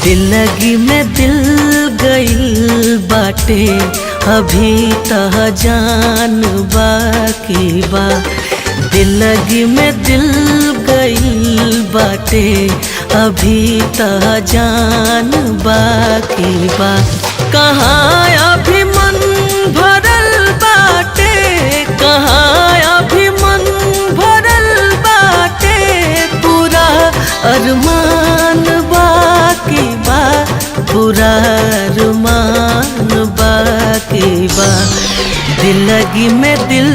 दिल्लगी में दिल गइल बाटे, अभी तह जान बाकी बा। दिल्लगी में दिल गइल बाटे, अभी तह जान बाकी बा। कहाँ अभी मन भरल बाटे, कहाँ अभी मन भरल बाटे, पूरा अरमान बाकी बा, पूरा अरमान बाकी बा। दिल्लगी में दिल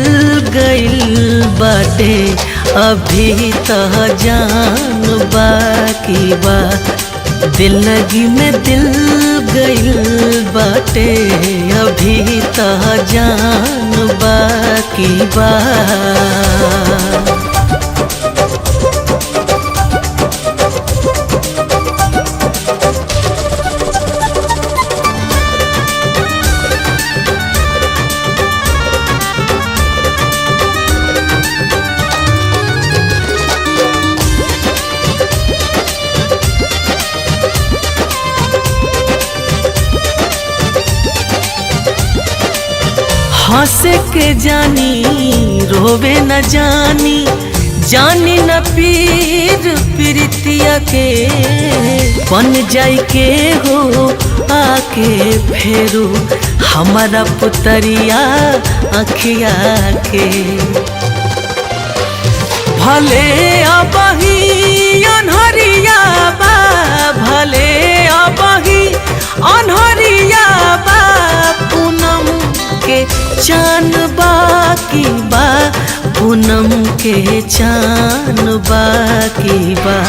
गइल बाटे, अभी तह जान बाकी बा। दिल्लगी में दिल गइल बाटे, अभी तह जान बाकी बा। हंसे के जानी रोवे न जानी, जानी न पीर प्रीतिया के। बन जाई के हो आके फेरू हमारा पुतरिया अखिया के। भले अबही अनहरिया बा, भले अबही अनहरिया बा, पूनम के चान बाकी बा, पूनम के चान बाकी बा।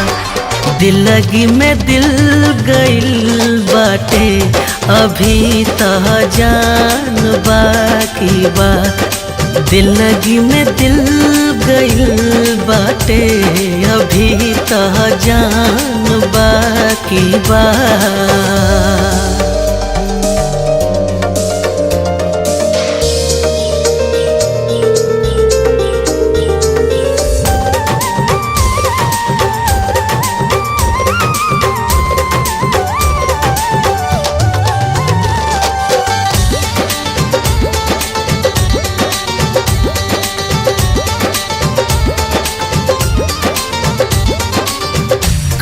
दिल्लगी में दिल गइल बाटे, अभी तह जान बाकी बा। दिल्लगी में दिल गइल बाटे, अभी तह जान बाकी बा।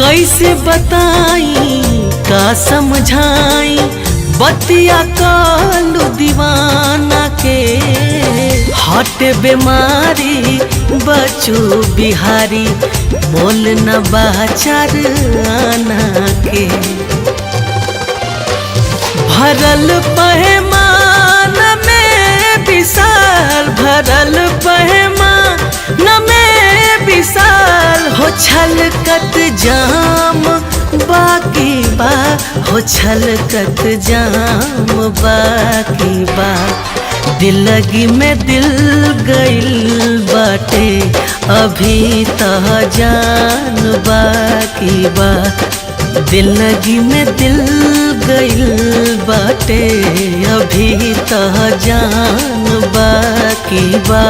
कैसे बताई का समझाई, बतिया कालू दीवाना के। हट बीमारी बचू बिहारी, मोल न बाचार आना के। भरल पैमान में विशाल, भरल पैमान में विशाल, हो छलकत जाम बाकी बा, हो छलकत जाम बाकी बा। दिल्लगी में दिल गइल बाटे, अभी तह जान बाकी बा। दिल्लगी में दिल गइल बाटे, अभी तह जान बाकी बा।